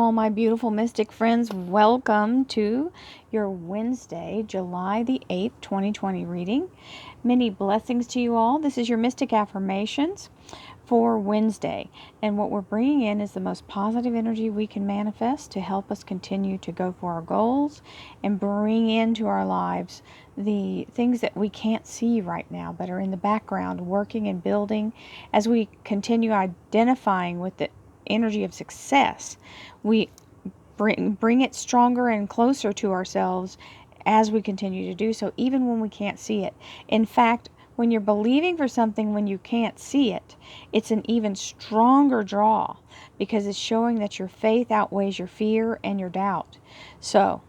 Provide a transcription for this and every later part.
all my beautiful mystic friends. Welcome to your Wednesday, July the 8th, 2020 reading. Many blessings to you all. This is your Mystic Affirmations for Wednesday. And what we're bringing in is the most positive energy we can manifest to help us continue to go for our goals and bring into our lives the things that we can't see right now but are in the background working and building as we continue identifying with the energy of success. We bring it stronger and closer to ourselves as we continue to do so, even when we can't see it. In fact, when you're believing for something when you can't see it, it's an even stronger draw because it's showing that your faith outweighs your fear and your doubt. So,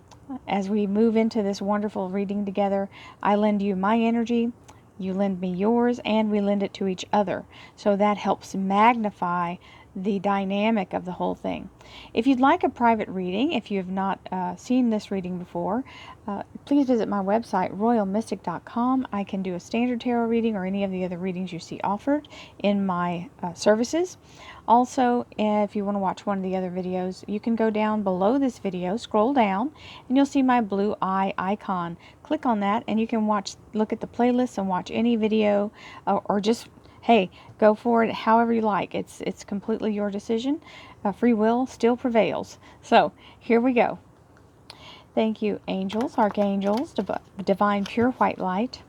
as we move into this wonderful reading together, I lend you my energy, you lend me yours, and we lend it to each other. So that helps magnify the dynamic of the whole thing. If you'd like a private reading, if you have not seen this reading before, please visit my website, royalmystic.com. I can do a standard tarot reading or any of the other readings you see offered in my services. Also, if you want to watch one of the other videos, you can go down below this video, scroll down, and you'll see my blue eye icon. Click on that and you can look at the playlist and watch any video or just hey, go for it however you like. It's completely your decision. Free will still prevails. So here we go. Thank you, angels, archangels, divine pure white light,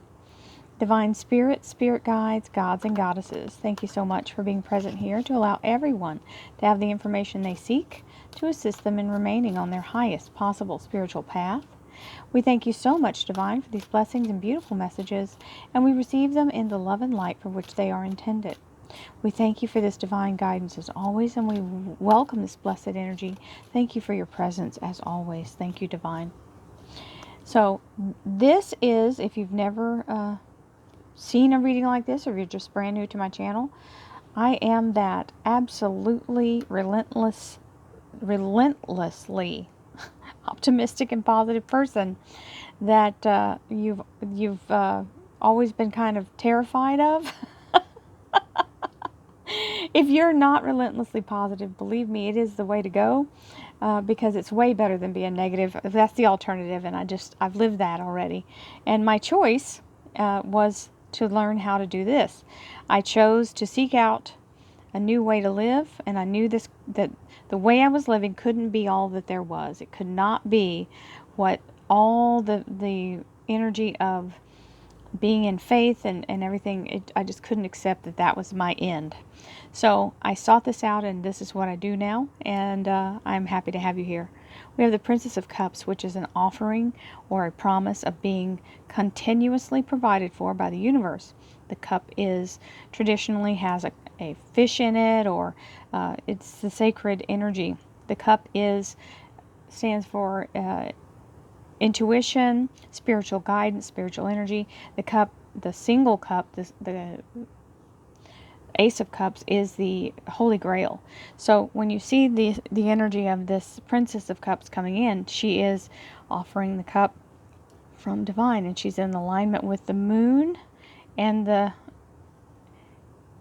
divine spirit, spirit guides, gods and goddesses. Thank you so much for being present here to allow everyone to have the information they seek to assist them in remaining on their highest possible spiritual path. We thank you so much, Divine, for these blessings and beautiful messages, and we receive them in the love and light for which they are intended. We thank you for this divine guidance as always, and we welcome this blessed energy. Thank you for your presence as always. Thank you, Divine. So this is, if you've never seen a reading like this, or if you're just brand new to my channel, I am that absolutely relentlessly optimistic and positive person that you've always been kind of terrified of. If you're not relentlessly positive, believe me, it is the way to go because it's way better than being negative. That's the alternative, and I've lived that already. And my choice was to learn how to do this. I chose to seek out a new way to live, and I knew that the way I was living couldn't be all that there was. It could not be what all the energy of being in faith and everything, I just couldn't accept that was my end. So I sought this out, and this is what I do now, and I'm happy to have you here. We have the Princess of Cups, which is an offering or a promise of being continuously provided for by the universe. The cup traditionally has a fish in it, or it's the sacred energy. The cup stands for intuition, spiritual guidance, spiritual energy. The cup, the single cup, the Ace of Cups is the Holy Grail. So when you see the energy of this Princess of Cups coming in, she is offering the cup from Divine, and she's in alignment with the moon and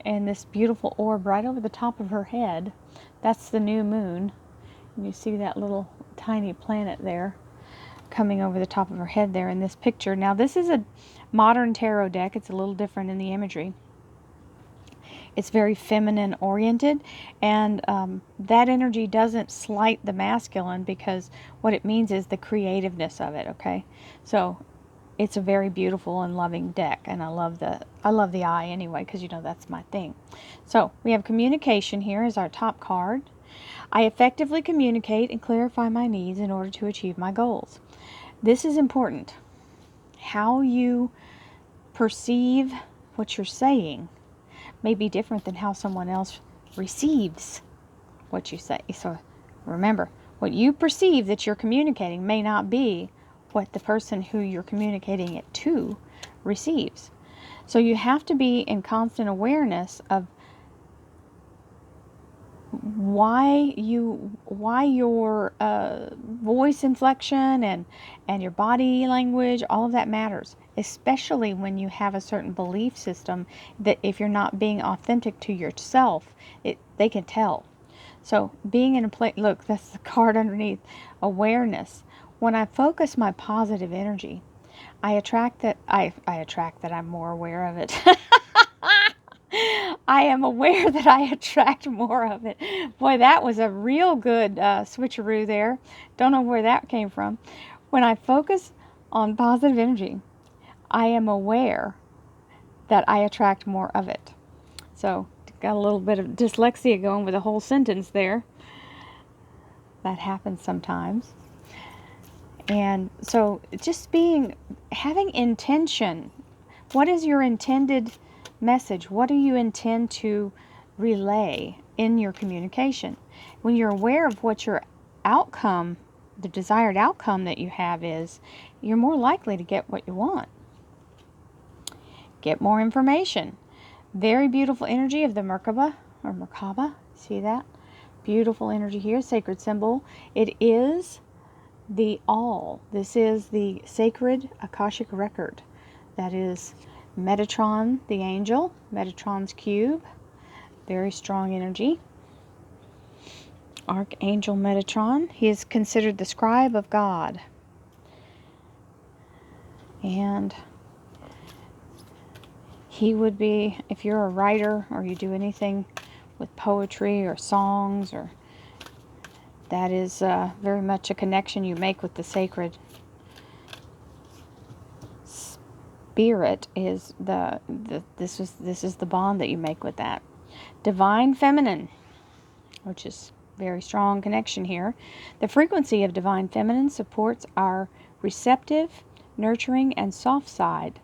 this beautiful orb right over the top of her head. That's the new moon. And you see that little tiny planet there coming over the top of her head there in this picture. Now this is a modern tarot deck. It's a little different in the imagery. It's very feminine oriented, and that energy doesn't slight the masculine because what it means is the creativeness of it, okay? So it's a very beautiful and loving deck, and I love the eye anyway, because you know that's my thing. So we have communication here as our top card. I effectively communicate and clarify my needs in order to achieve my goals. This is important. How you perceive what you're saying may be different than how someone else receives what you say. So remember, what you perceive that you're communicating may not be what the person who you're communicating it to receives. So you have to be in constant awareness of why your voice inflection and your body language, all of that matters, especially when you have a certain belief system that if you're not being authentic to yourself, they can tell. So being in a place, look, that's the card underneath, awareness. When I focus my positive energy, I attract that I'm more aware of it. I am aware that I attract more of it. Boy, that was a real good switcheroo there. Don't know where that came from. When I focus on positive energy, I am aware that I attract more of it. So, got a little bit of dyslexia going with a whole sentence there. That happens sometimes. And so, having intention. What is your intended message? What do you intend to relay in your communication? When you're aware of what your outcome, the desired outcome that you have is, you're more likely to get what you want. Get more information. Very beautiful energy of the Merkaba or Merkaba. See that? Beautiful energy here, sacred symbol. It is the all. This is the sacred Akashic record. That is Metatron, the angel, Metatron's cube. Very strong energy. Archangel Metatron. He is considered the scribe of God. And he would be, if you're a writer or you do anything with poetry or songs, or that is very much a connection you make with the sacred spirit. Is this is the bond that you make with that divine feminine, which is very strong connection here. The frequency of divine feminine supports our receptive, nurturing, and soft side,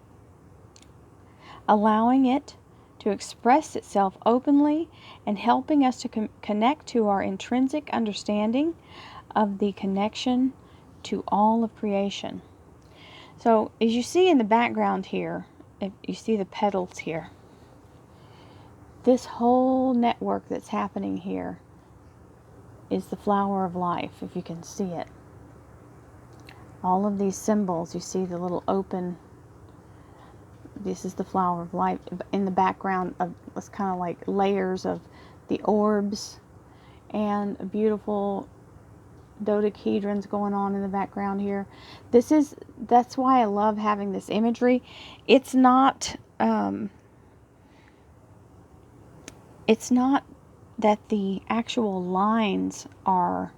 allowing it to express itself openly and helping us to connect to our intrinsic understanding of the connection to all of creation. So as you see in the background here, if you see the petals here, this whole network that's happening here is the flower of life, if you can see it. All of these symbols, you see the little open, this is the flower of life. In the background of, it's kind of like layers of the orbs and beautiful dodecahedrons going on in the background here. That's why I love having this imagery. It's not that the actual lines are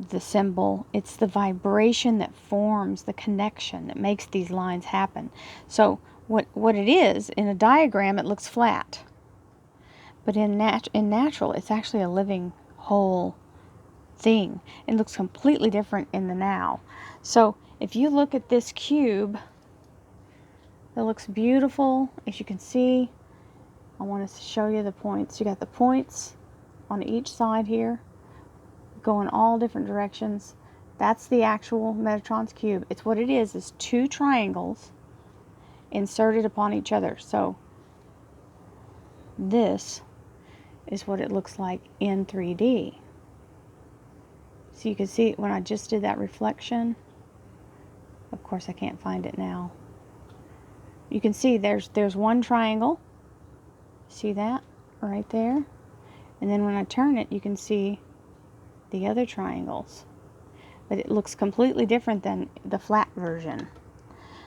the symbol. It's the vibration that forms the connection that makes these lines happen. So what it is, in a diagram it looks flat, but in natural it's actually a living whole thing. It looks completely different in the now. So if you look at this cube, it looks beautiful. As you can see, I want to show you the points. You got the points on each side here going all different directions. That's the actual Metatron's cube. It's what it is two triangles inserted upon each other. So this is what it looks like in 3D. So you can see when I just did that reflection. Of course I can't find it now. You can see there's one triangle. See that right there? And then when I turn it, you can see the other triangles. But it looks completely different than the flat version.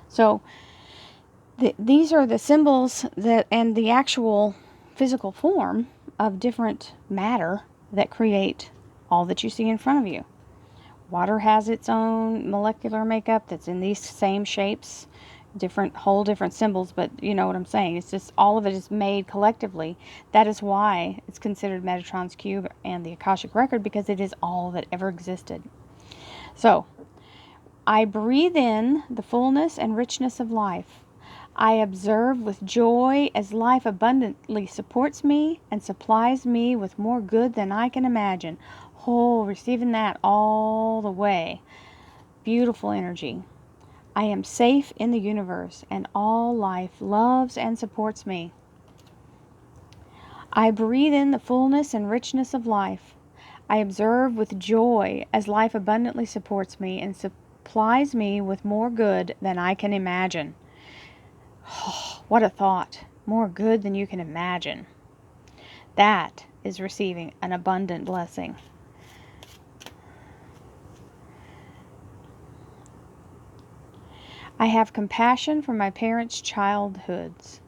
So these are the symbols that, and the actual physical form of different matter that create all that you see in front of you. Water has its own molecular makeup that's in these same shapes, whole different symbols, but you know what I'm saying. It's just all of it is made collectively. That is why it's considered Metatron's cube and the Akashic record, because it is all that ever existed. So, I breathe in the fullness and richness of life. I observe with joy as life abundantly supports me and supplies me with more good than I can imagine. Oh, receiving that all the way. Beautiful energy. I am safe in the universe, and all life loves and supports me. I breathe in the fullness and richness of life. I observe with joy as life abundantly supports me and supplies me with more good than I can imagine. Oh, what a thought. More good than you can imagine. That is receiving an abundant blessing. I have compassion for my parents' childhoods.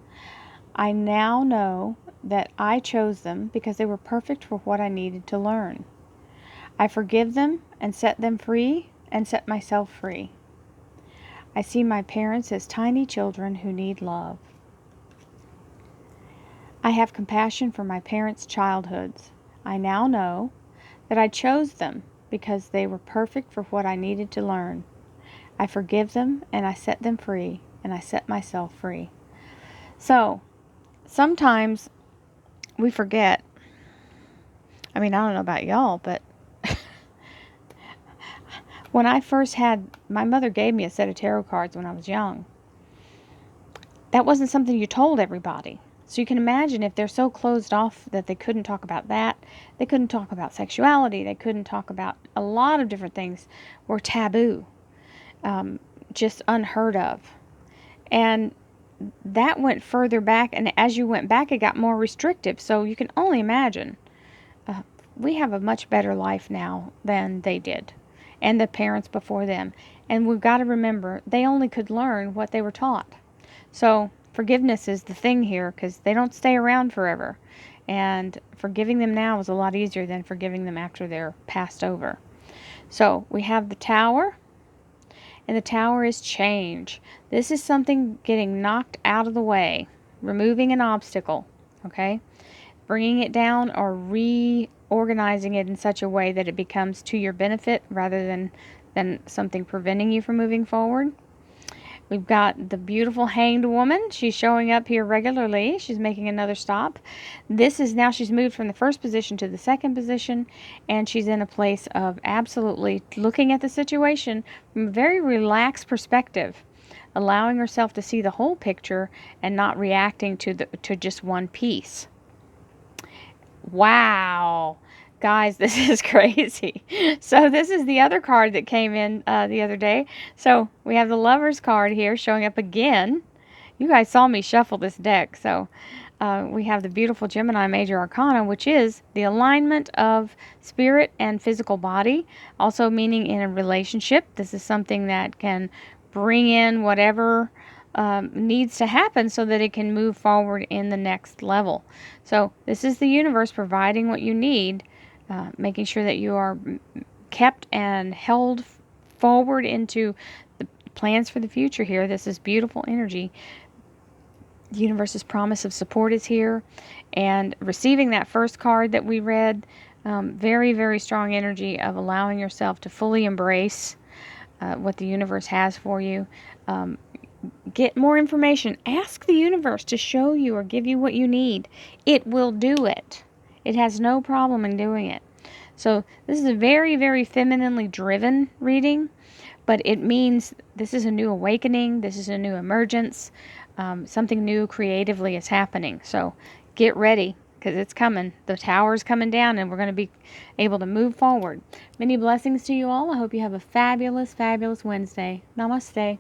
I now know that I chose them because they were perfect for what I needed to learn. I forgive them and set them free and set myself free. I see my parents as tiny children who need love. I have compassion for my parents' childhoods. I now know that I chose them because they were perfect for what I needed to learn. I forgive them and I set them free and I set myself free. So, sometimes we forget. I mean, I don't know about y'all, but when I first my mother gave me a set of tarot cards when I was young. That wasn't something you told everybody. So you can imagine if they're so closed off that they couldn't talk about that, they couldn't talk about sexuality, they couldn't talk about a lot of different things were taboo, just unheard of. And that went further back, and as you went back, it got more restrictive. So you can only imagine. We have a much better life now than they did, and the parents before them. And we've got to remember, they only could learn what they were taught. So forgiveness is the thing here, because they don't stay around forever. And forgiving them now is a lot easier than forgiving them after they're passed over. So we have the Tower, and the Tower is change. This is something getting knocked out of the way, removing an obstacle, okay? Bringing it down or reorganizing it in such a way that it becomes to your benefit rather than something preventing you from moving forward. We've got the beautiful Hanged Woman. She's showing up here regularly. She's making another stop. This is now she's moved from the first position to the second position, and she's in a place of absolutely looking at the situation from a very relaxed perspective, allowing herself to see the whole picture and not reacting to just one piece. Wow. Guys, this is crazy. So this is the other card that came in the other day. So we have the Lover's card here showing up again. You guys saw me shuffle this deck. So we have the beautiful Gemini Major Arcana, which is the alignment of spirit and physical body. Also meaning in a relationship. This is something that can bring in whatever needs to happen so that it can move forward in the next level. So this is the universe providing what you need, making sure that you are kept and held forward into the plans for the future here. This is beautiful energy. The universe's promise of support is here. And receiving that first card that we read, very, very strong energy of allowing yourself to fully embrace what the universe has for you. Get more information. Ask the universe to show you or give you what you need. It will do it. It has no problem in doing it. So this is a very, very femininely driven reading, but it means this is a new awakening. This is a new emergence. Something new creatively is happening. So get ready, because it's coming. The Tower's coming down, and we're going to be able to move forward. Many blessings to you all. I hope you have a fabulous, fabulous Wednesday. Namaste.